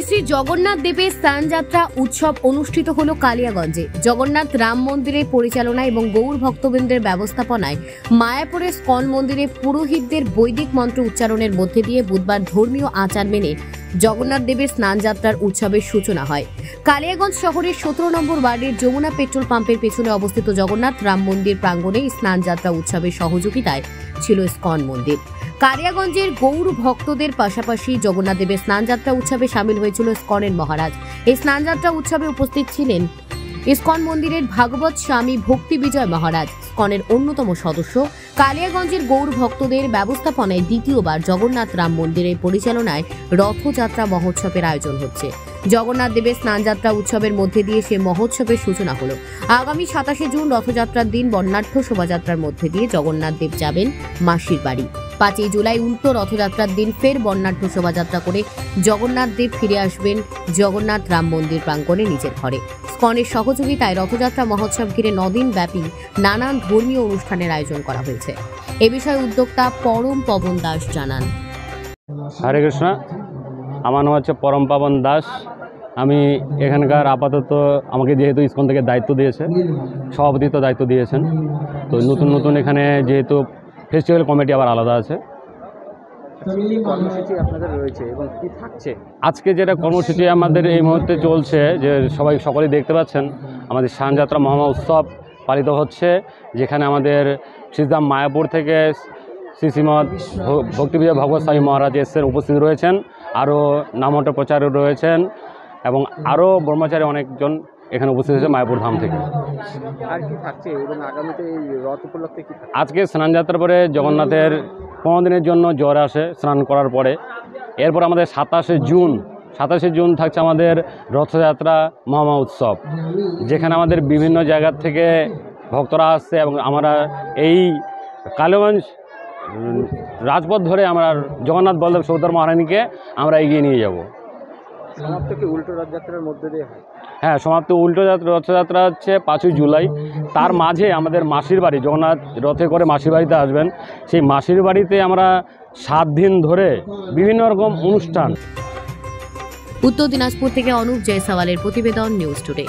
শ্রী জগন্নাথ দেবের স্নানযাত্রা উৎসব অনুষ্ঠিত হলো কালিয়াগঞ্জে। জগন্নাথ রাম মন্দিরের পরিচালনা এবং গৌর ভক্তবৃন্দের ব্যবস্থাপনায় মায়াপুরের স্কন মন্দিরে পুরোহিতদের বৈদিক মন্ত্র উচ্চারণের মধ্যে দিয়ে বুধবার ধর্মীয় আচার মেনে জগন্নাথ দেবের স্নানযাত্রার উৎসবের সূচনা হয়। কালিয়াগঞ্জ শহরের 17 নম্বর ওয়ার্ডের যমুনা পেট্রোল পাম্পের পেছনে অবস্থিত জগন্নাথ রাম মন্দির প্রাঙ্গণে স্নানযাত্রা উৎসবের সহযোগিতায় ছিল স্কন মন্দির। কালিয়াগঞ্জের গৌর ভক্তদের পাশাপাশি জগন্নাথ দেবের স্নানযাত্রা উৎসবে সামিল হয়েছিল স্কনের মহারাজ। এই স্নানযাত্রা উৎসবে উপস্থিত ছিলেন ইস্কন মন্দিরের ভাগবত স্বামী ভক্তি বিজয় মহারাজ, স্কনের অন্যতম সদস্য। কালিয়াগঞ্জের গৌর ভক্তদের ব্যবস্থাপনায় দ্বিতীয়বার জগন্নাথ রাম মন্দিরের পরিচালনায় রথযাত্রা মহোৎসবের আয়োজন হচ্ছে। জগন্নাথ দেবের স্নানযাত্রা উৎসবের মধ্যে দিয়ে সে মহোৎসবের সূচনা হলো। আগামী 27 জুন রথযাত্রার দিন বর্ণাঢ্য শোভাযাত্রার মধ্যে দিয়ে জগন্নাথ দেব যাবেন মাসির বাড়ি। 5 জুলাই উল্টো রথযাত্রার দিন ফের বর্ণাঢ্য শোভাযাত্রা করে জগন্নাথ দেব ফিরে আসবেন জগন্নাথ রাম মন্দির প্রাঙ্গণে নিজের ঘরে। স্কনের সহযোগিতায় রথযাত্রা মহোৎসব ঘিরে 9 দিন ব্যাপী নানান ধর্মীয় অনুষ্ঠানের আয়োজন করা হয়েছে। এ বিষয়ে উদ্যোক্তা পরম পবন দাস জানান। হরে কৃষ্ণ, আমার নাম হচ্ছে পরম পাবন দাস। আমি এখানকার আপাতত আমাকে যেহেতু ইসকন থেকে দায়িত্ব দিয়েছে, সভাপতিত্ব দায়িত্ব দিয়েছেন, তো নতুন নতুন এখানে যেহেতু ফেস্টিভ্যাল কমিটি আবার আলাদা আছে। কর্মসূচি আপনাদের রয়েছে এবং কি থাকছে? আজকে যেটা কর্মসূচি আমাদের এই মুহূর্তে চলছে, যে সকলেই দেখতে পাচ্ছেন, আমাদের স্নানযাত্রা মহা উৎসব পালিত হচ্ছে, যেখানে আমাদের শ্রীধাম মায়াপুর থেকে শ্রীমৎ ভক্তিবিজয় ভগবত স্বামী মহারাজ এসেছেন, উপস্থিত রয়েছেন, আরও নামহট্ট প্রচারক রয়েছেন এবং আরও ব্রহ্মচারী অনেকজন এখানে উপস্থিত হয়েছে মায়াপুর ধাম থেকে। আর কি থাকছে এবং আগামীতে এই রথ উপলক্ষে কি থাকছে? আজকে স্নানযাত্রার পরে জগন্নাথের 15 দিনের জন্য জ্বর আসে স্নান করার পরে। এরপর আমাদের 27 জুন থাকছে আমাদের রথযাত্রা মহা উৎসব, যেখানে আমাদের বিভিন্ন জায়গা থেকে ভক্তরা আসছে এবং আমরা এই কালীগঞ্জ রাজপথ ধরে আমরা জগন্নাথ বলদেব সৌদার মহারানীকে আমরা এগিয়ে নিয়ে যাব। সমাপ্ত কি উল্টো রথযাত্রার মধ্যে দিয়ে হয়? হ্যাঁ, সমাপ্ত উল্টো রথযাত্রা হচ্ছে 5 জুলাই। তার মাঝে আমাদের মাসির বাড়ি, জগন্নাথ রথে করে মাসির বাড়িতে আসবেন। সেই মাসির বাড়িতে আমরা 7 দিন ধরে বিভিন্ন রকম অনুষ্ঠান। উত্তর দিনাজপুর থেকে অনুপ জয়সওয়ালের প্রতিবেদন, নিউজ টুডে।